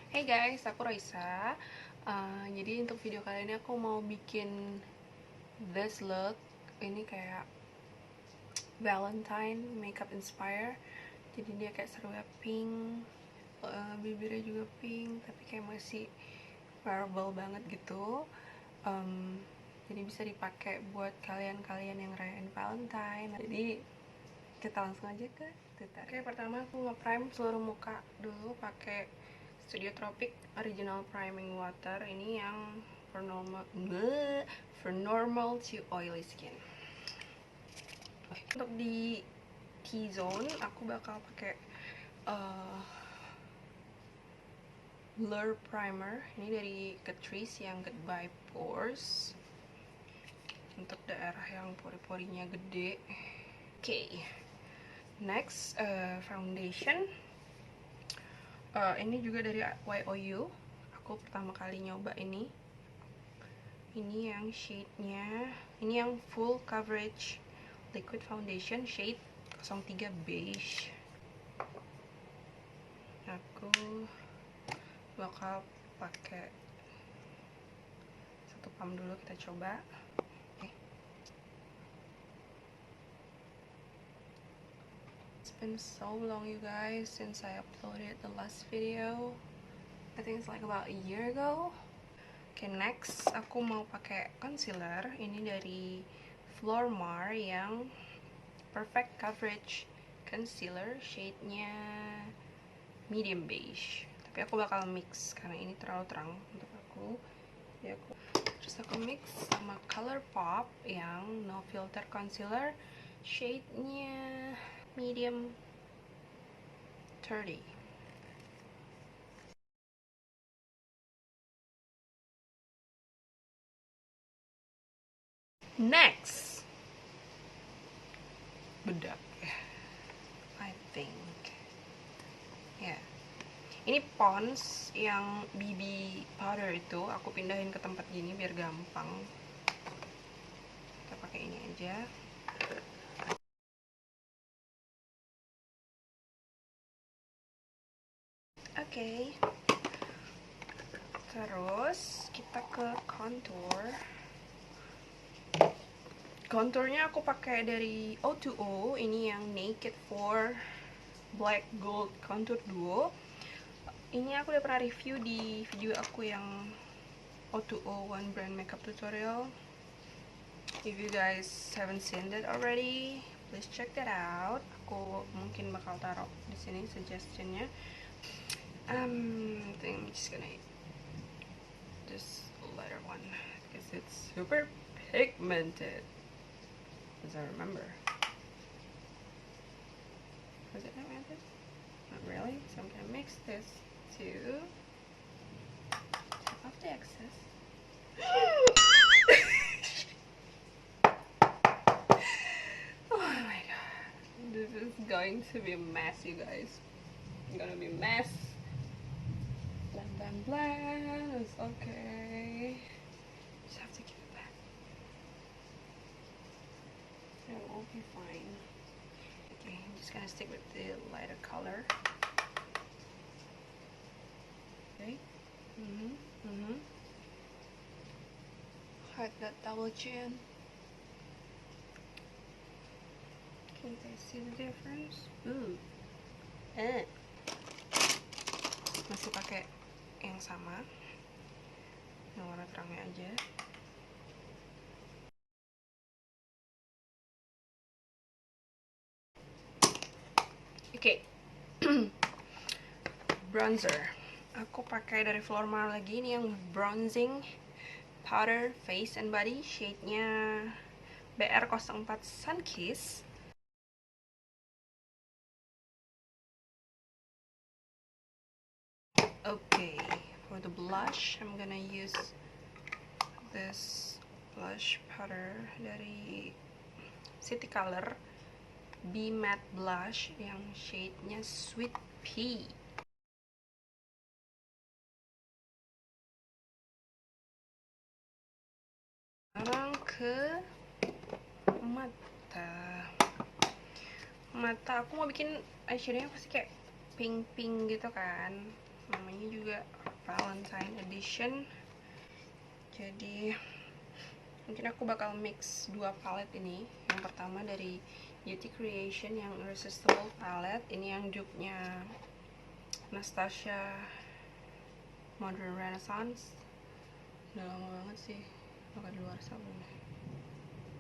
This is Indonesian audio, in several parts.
Hey guys, aku Raisa. Jadi untuk video kali ini aku mau bikin this look. Ini kayak Valentine makeup inspire. Jadi dia kayak serunya pink, bibirnya juga pink, tapi kayak masih wearable banget gitu. Jadi bisa dipakai buat kalian-kalian yang rayain Valentine. Jadi kita langsung aja ke tutorial. Oke, pertama aku nge-prime seluruh muka dulu pakai Studio Tropik Original Priming Water. Ini yang for normal to oily skin. Untuk di T-zone aku bakal pakai blur primer. Ini dari Catrice yang Goodbye Pores. Untuk daerah yang pori-porinya gede. Oke. Next, foundation. Ini juga dari OTWOO. Aku pertama kali nyoba ini. Ini yang shade-nya, ini yang full coverage liquid foundation shade 03 beige. Aku bakal pakai satu pump dulu, kita coba. It's been so long you guys since I uploaded the last video. I think it's like about a year ago. Okay, next aku mau pakai concealer. Ini dari Flormar yang perfect coverage concealer, shade-nya medium beige. Tapi aku bakal mix karena ini terlalu terang untuk aku. Jadi aku mix sama Colourpop yang no filter concealer, shade-nya medium 30. Next, bedak, I think. Ya, ini Pond's yang BB powder itu aku pindahin ke tempat gini biar gampang. Kita pakai ini aja. Oke. Terus kita ke contour. Contournya aku pakai dari OTWOO. Ini yang Naked for Black Gold Contour Duo. Ini aku udah pernah review di video aku yang OTWOO One Brand Makeup Tutorial. If you guys haven't seen that already, please check that out. Aku mungkin bakal taruh di sini suggestionnya. I think I'm just gonna this lighter one because it's super pigmented, as I remember. Was it pigmented? Not really. So I'm gonna mix this to take off the excess. Oh my god, this is going to be a mess, you guys. It's gonna be a mess. Blend, it's okay. Just have to keep it back. It will be fine. Okay, I'm just gonna stick with the lighter color. Okay. Hide that double chin. Can you guys see the difference? Masih pakai yang sama, yang warna terangnya aja. Oke. Bronzer aku pakai dari Flormar lagi. Ini yang bronzing powder face and body, shade-nya BR04 Sun Kiss. Okay, for the blush I'm gonna use this blush powder dari City Color Be Matte Blush yang shade-nya Sweet Pea. Sekarang ke mata aku mau bikin eyeshadow-nya pasti kayak pink-pink gitu kan. namanya juga Valentine edition. Jadi mungkin aku bakal mix dua palette ini. Yang pertama dari Beauty Creation yang irresistible palette, ini yang dupe-nya Anastasia Modern Renaissance. Udah lama banget sih pakai di luar sabun.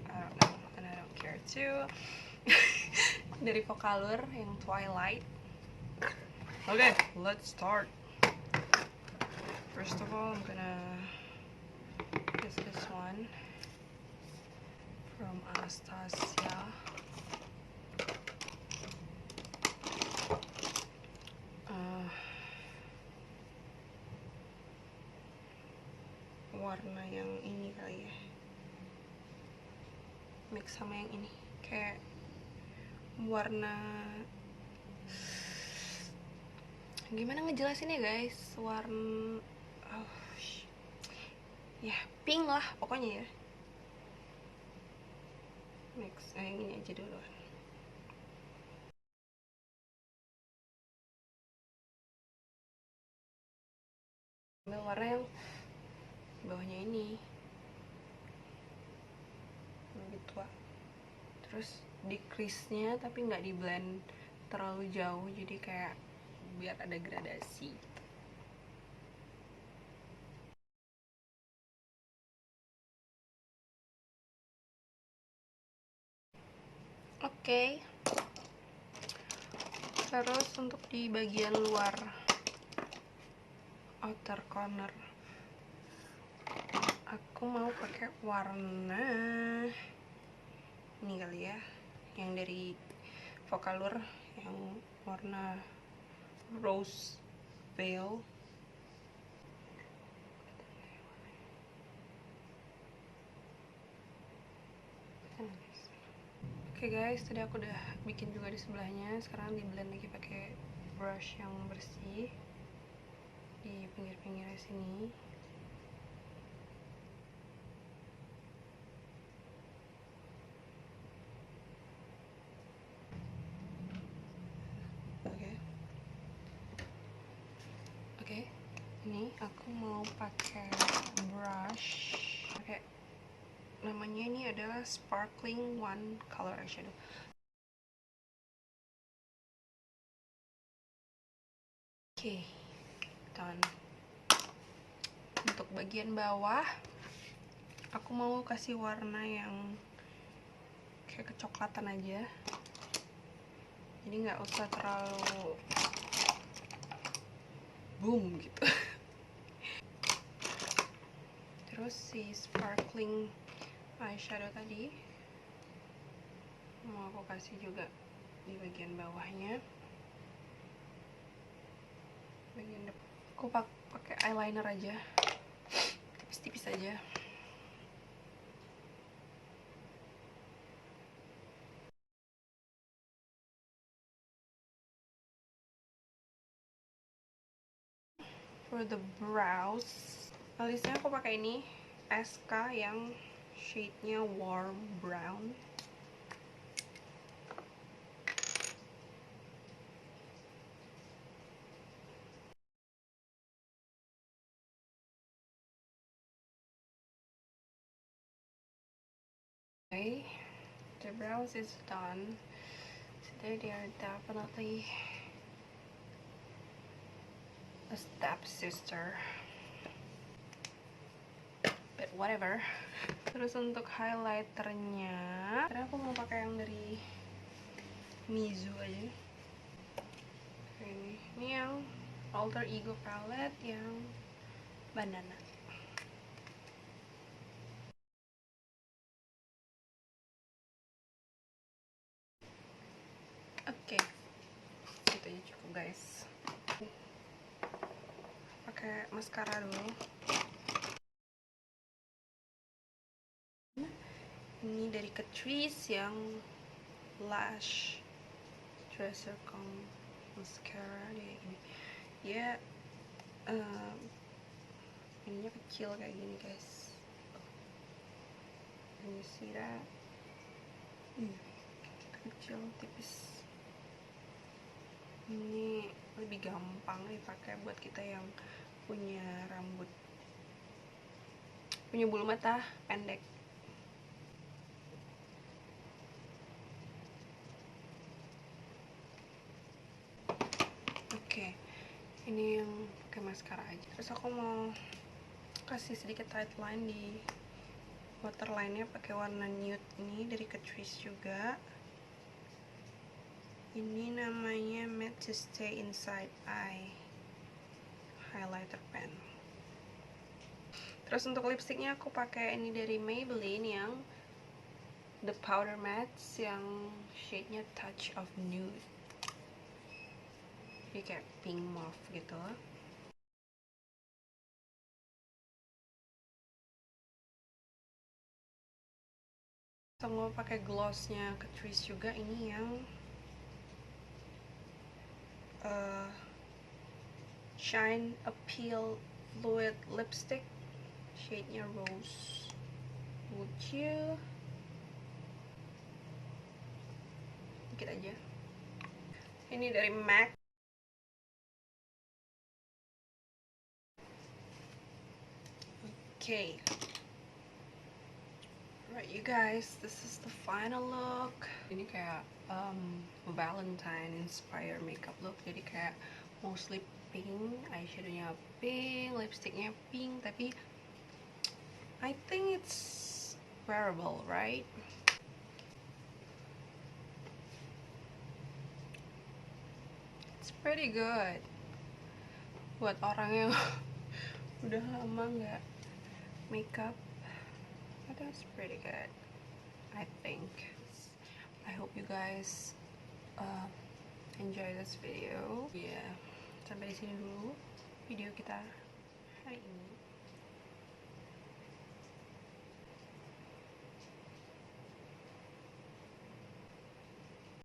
I don't know and I don't care too. Dari Focallure yang Twilight. Okay, let's start. First of all, I'm gonna use this one from Anastasia. Warna yang ini kali ya, mix sama yang ini, kayak warna, gimana ngejelasin ya guys, warna ya pink lah pokoknya ya. Mix yang ini aja dulu. Ambil warna yang bawahnya ini lebih tua, terus di crease-nya tapi nggak di blend terlalu jauh, jadi kayak biar ada gradasi. Oke. Terus untuk di bagian luar outer corner, aku mau pakai warna ini kali ya, yang dari Focallure yang warna rose veil. Oke guys, tadi aku udah bikin juga di sebelahnya. Sekarang di blend lagi pakai brush yang bersih di pinggir-pinggirnya sini. Oke, ini aku mau pakai brush. Pakai namanya ini adalah Sparkling One Color Eyeshadow. Oke, done. Untuk bagian bawah, aku mau kasih warna yang kayak kecoklatan aja. Jadi nggak usah terlalu boom gitu. Terus si sparkling eyeshadow tadi mau aku kasih juga di bagian bawahnya. Bagian depan aku pakai eyeliner aja, tipis-tipis aja. For the brows, alisnya aku pakai ini Esca yang shade-nya warm brown. Okay, the brows is done. So they are definitely a stepsister, but whatever. Terus untuk highlighternya, karena aku mau pakai yang dari Mizzu aja. Ini yang alter ego palette yang banana. Oke, itu aja cukup guys. Pakai mascara dulu. Ini dari Catrice yang lash dresser mascara dia ini. Dia ininya kecil kayak gini guys. Can you see that? Kecil, tipis. Ini lebih gampang dipakai buat kita yang punya bulu mata pendek. Oke, ini yang pakai maskara aja. Terus aku mau kasih sedikit tight line di waterline-nya pakai warna nude ini dari Catrice juga. Ini namanya Matte to Stay Inside Eye highlighter pen. Terus untuk lipstiknya aku pakai ini dari Maybelline yang The Powder Matte yang shade-nya Touch of Nude. Jadi kayak pink mauve gitu. Sama pakai glossnya Catrice juga, ini yang Shine Appeal Fluid Lipstick, shade-nya Rose. Would you? Dikit aja. Ini dari MAC. Okay. Right, you guys, this is the final look. Ini kayak Valentine inspired makeup look. Jadi kayak mostly pink, eyeshadownya pink, lipsticknya pink, tapi I think it's wearable, right? It's pretty good buat orang yang udah lama nggak makeup. I think it's pretty good, I think. I hope you guys enjoy this video. Yeah, sampai di sini dulu video kita hari ini.